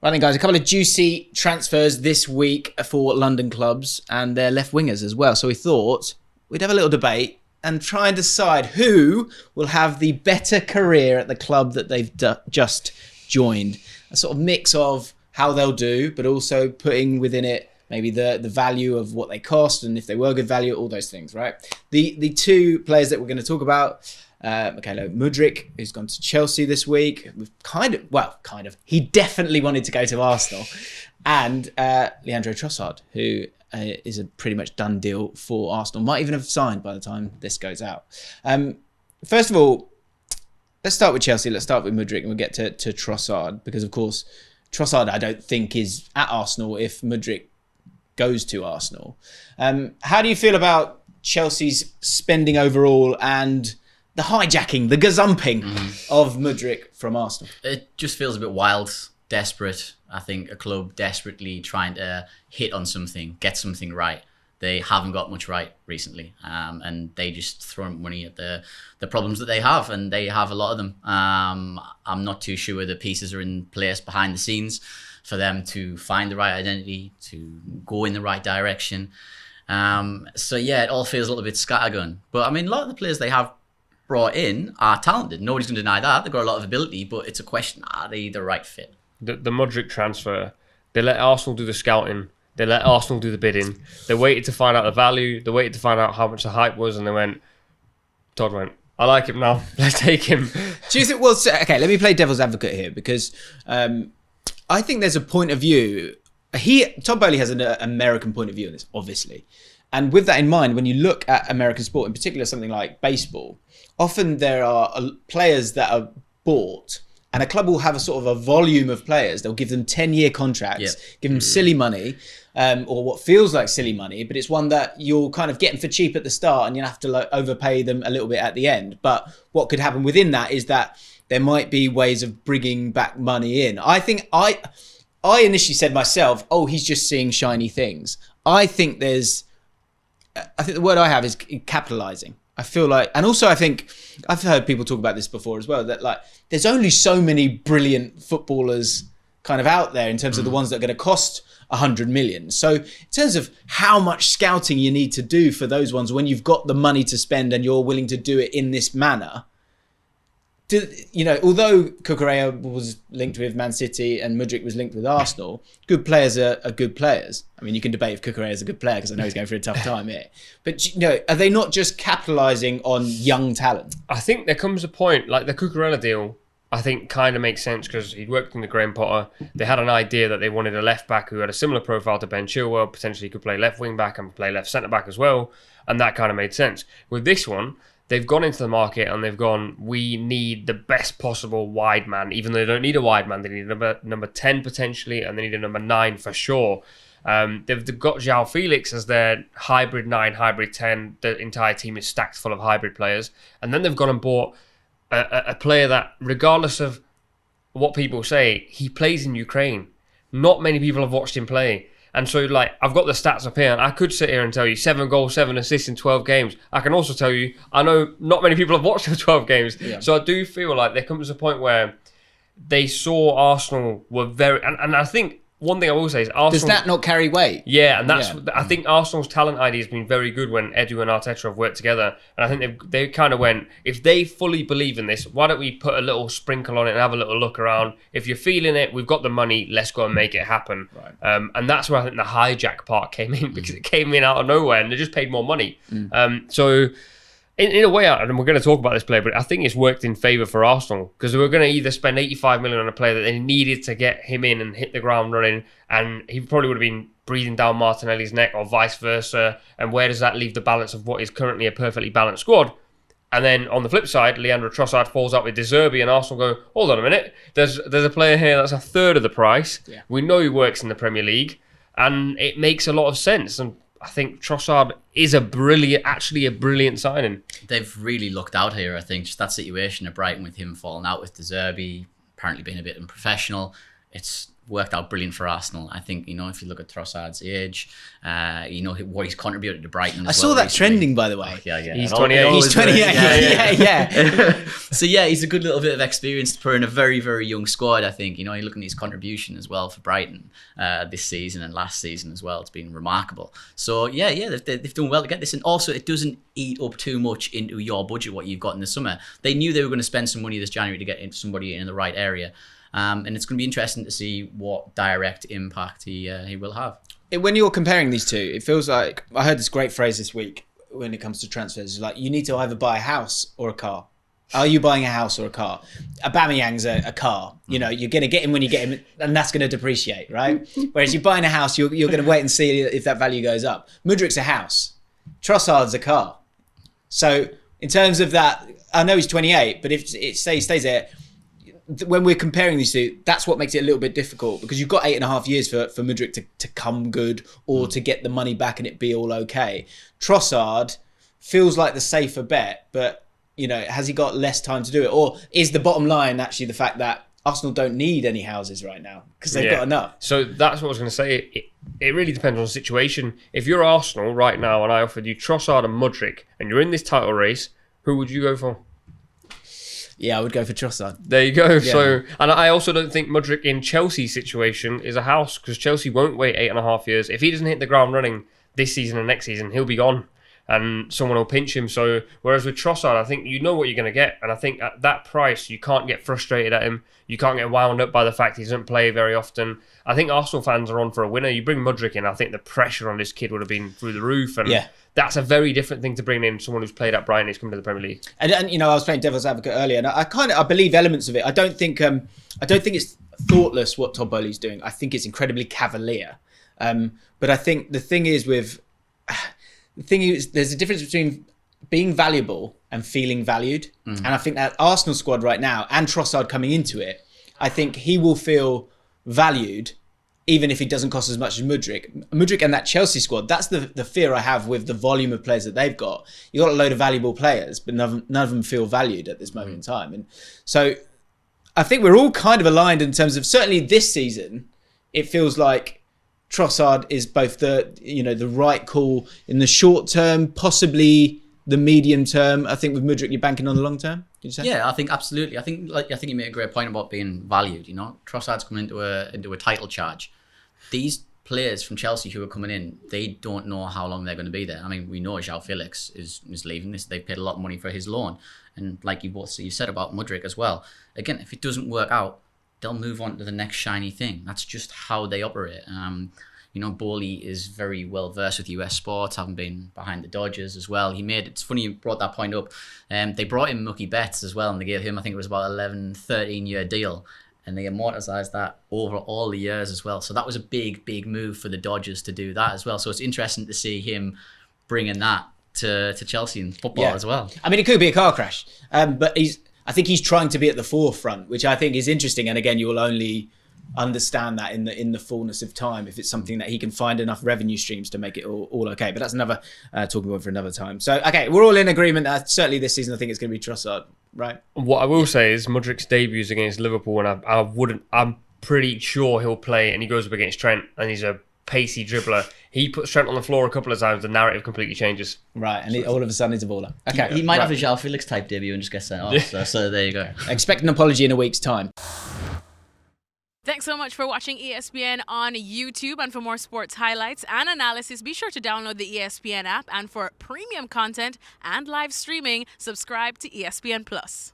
Right then, guys, a couple of juicy transfers this week for London clubs and their left wingers as well. So we thought we'd have a little debate and try and decide who will have the better career at the club that they've just joined. A sort of mix of how they'll do, but also putting within it maybe the value of what they cost and if they were good value, all those things, right? The two players that we're going to talk about, Mykhailo Mudryk, who's gone to Chelsea this week. We've he definitely wanted to go to Arsenal. And Leandro Trossard, who is a pretty much done deal for Arsenal. Might even have signed by the time this goes out. First of all, let's start with Chelsea. Let's start with Mudryk and we'll get to Trossard. Because, of course, Trossard, I don't think, is at Arsenal if Mudryk goes to Arsenal. How do you feel about Chelsea's spending overall and the hijacking, the gazumping of Mudryk from Arsenal? It just feels a bit wild, desperate. I think a club desperately trying to hit on something, get something right. They haven't got much right recently, and they just throw money at the problems that they have, and they have a lot of them. I'm not too sure the pieces are in place behind the scenes for them to find the right identity, to go in the right direction. So yeah, it all feels a little bit scattergun. But I mean, a lot of the players they have brought in are talented. Nobody's going to deny that. They've got a lot of ability, but it's a question, are they the right fit? The Mudryk transfer, they let Arsenal do the scouting. They let Arsenal do the bidding. They waited to find out the value. They waited to find out how much the hype was, and Todd went, I like him now. Let's take him. Do you think, well, okay, let me play devil's advocate here, because I think there's a point of view. Todd Bowley has an American point of view on this, obviously. And with that in mind, when you look at American sport, in particular something like baseball, often there are players that are bought, and a club will have a sort of a volume of players. They'll give them 10-year contracts, give them silly money, or what feels like silly money, but it's one that you'll kind of get them for cheap at the start and you'll have to overpay them a little bit at the end. But what could happen within that is that there might be ways of bringing back money in. I think I initially said myself, he's just seeing shiny things. I think the word I have is capitalizing. I feel like, and also I think I've heard people talk about this before as well, that like there's only so many brilliant footballers kind of out there in terms of the ones that are going to cost 100 million. So in terms of how much scouting you need to do for those ones when you've got the money to spend and you're willing to do it in this manner, although Cucurella was linked with Man City and Mudryk was linked with Arsenal, good players are good players. I mean, you can debate if Cucurella is a good player because I know he's going through a tough time here. But are they not just capitalising on young talent? I think there comes a point, like the Cucurella deal, I think kind of makes sense because he'd worked in the Graham Potter. They had an idea that they wanted a left back who had a similar profile to Ben Chilwell, potentially could play left wing back and play left centre back as well. And that kind of made sense. With this one, they've gone into the market and they've gone, we need the best possible wide man, even though they don't need a wide man. They need a number 10 potentially, and they need a number 9 for sure. They've got João Felix as their hybrid 9, hybrid 10. The entire team is stacked full of hybrid players. And then they've gone and bought a player that, regardless of what people say, he plays in Ukraine. Not many people have watched him play. And so, I've got the stats up here, and I could sit here and tell you 7 goals, 7 assists in 12 games. I can also tell you, I know not many people have watched the 12 games. Yeah. So I do feel like there comes a point where they saw Arsenal were very... And I think one thing I will say is Arsenal... Does that not carry weight? Yeah, and that's... Yeah. I think Arsenal's talent ID has been very good when Edu and Arteta have worked together. And I think they kind of went, if they fully believe in this, why don't we put a little sprinkle on it and have a little look around? If you're feeling it, we've got the money, let's go and make it happen. Right. And that's where I think the hijack part came in, because it came in out of nowhere and they just paid more money. So... In a way, and we're going to talk about this player, but I think it's worked in favour for Arsenal because they were going to either spend 85 million on a player that they needed to get him in and hit the ground running, and he probably would have been breathing down Martinelli's neck or vice versa. And where does that leave the balance of what is currently a perfectly balanced squad? And then on the flip side, Leandro Trossard falls out with De Zerbi, and Arsenal go, hold on a minute, there's a player here that's a third of the price. Yeah. We know he works in the Premier League, and it makes a lot of sense. And I think Trossard is a brilliant signing. They've really looked out here, I think. Just that situation at Brighton with him falling out with De Zerbi, apparently being a bit unprofessional. It's worked out brilliant for Arsenal. I think, if you look at Trossard's age, what he's contributed to Brighton. I saw that trending, by the way. Yeah. He's 28. He's 28. Yeah. So yeah, he's a good little bit of experience to put in a very, very young squad. I think you're looking at his contribution as well for Brighton this season and last season as well. It's been remarkable. So yeah, they've done well to get this, and also it doesn't eat up too much into your budget what you've got in the summer. They knew they were going to spend some money this January to get somebody in the right area. And it's going to be interesting to see what direct impact he will have. When you're comparing these two, it feels like, I heard this great phrase this week when it comes to transfers, like you need to either buy a house or a car. Are you buying a house or a car? Aubameyang's a car. You're going to get him when you get him, and that's going to depreciate, right? Whereas you're buying a house, you're going to wait and see if that value goes up. Mudryk's a house. Trossard's a car. So in terms of that, I know he's 28, but if it stays there, when we're comparing these two, that's what makes it a little bit difficult, because you've got 8.5 years for Mudryk to come good or to get the money back and it be all okay. Trossard feels like the safer bet, but has he got less time to do it? Or is the bottom line actually the fact that Arsenal don't need any houses right now because they've got enough? So that's what I was going to say. It really depends on the situation. If you're Arsenal right now and I offered you Trossard and Mudryk and you're in this title race, who would you go for? Yeah, I would go for Trossard. There you go. Yeah. So, and I also don't think Mudryk in Chelsea's situation is a house, because Chelsea won't wait 8.5 years. If he doesn't hit the ground running this season and next season, he'll be gone and someone will pinch him. So, whereas with Trossard, I think you know what you're going to get. And I think at that price, you can't get frustrated at him. You can't get wound up by the fact he doesn't play very often. I think Arsenal fans are on for a winner. You bring Mudryk in, I think the pressure on this kid would have been through the roof. And that's a very different thing to bring in someone who's played at Brighton who's come to the Premier League. And I was playing devil's advocate earlier, and I believe elements of it. I don't think it's thoughtless what Todd Boehly's doing. I think it's incredibly cavalier. But I think the thing is there's a difference between being valuable and feeling valued. And I think that Arsenal squad right now, and Trossard coming into it, I think he will feel valued even if he doesn't cost as much as Mudryk. Mudryk and that Chelsea squad, that's the fear I have with the volume of players that they've got. You've got a load of valuable players, but none of them feel valued at this moment in time. And so I think we're all kind of aligned in terms of, certainly this season, it feels like Trossard is both the right call in the short term, possibly the medium term. I think with Mudryk, you're banking on the long term. Did you say? Yeah, I think absolutely. I think you made a great point about being valued. Trossard's coming into a title charge. These players from Chelsea who are coming in, they don't know how long they're going to be there. I mean, we know João Felix is leaving this. They've paid a lot of money for his loan, and like you said about Mudryk as well. Again, if it doesn't work out, they'll move on to the next shiny thing. That's just how they operate. Boehly is very well versed with US sports, having been behind the Dodgers as well. It's funny you brought that point up. They brought in Mookie Betts as well, and they gave him, I think it was about 13 year deal, and they amortized that over all the years as well. So that was a big move for the Dodgers to do that as well. So it's interesting to see him bringing that to Chelsea in football as well. I mean, it could be a car crash, but I think he's trying to be at the forefront, which I think is interesting. And again, you will only understand that in the fullness of time if it's something that he can find enough revenue streams to make it all okay. But that's another talking point for another time. So, okay, we're all in agreement that certainly this season I think it's going to be Trossard, right? What I will say is Mudryk's debuts against Liverpool, and I'm pretty sure he'll play, and he goes up against Trent, and he's a pacey dribbler. He puts Trent on the floor a couple of times, the narrative completely changes. Right, and all of a sudden he's a baller. Okay, he might have a João Felix type debut and just get sent off. So there you go. Expect an apology in a week's time. Thanks so much for watching ESPN on YouTube. And for more sports highlights and analysis, be sure to download the ESPN app. And for premium content and live streaming, subscribe to ESPN Plus.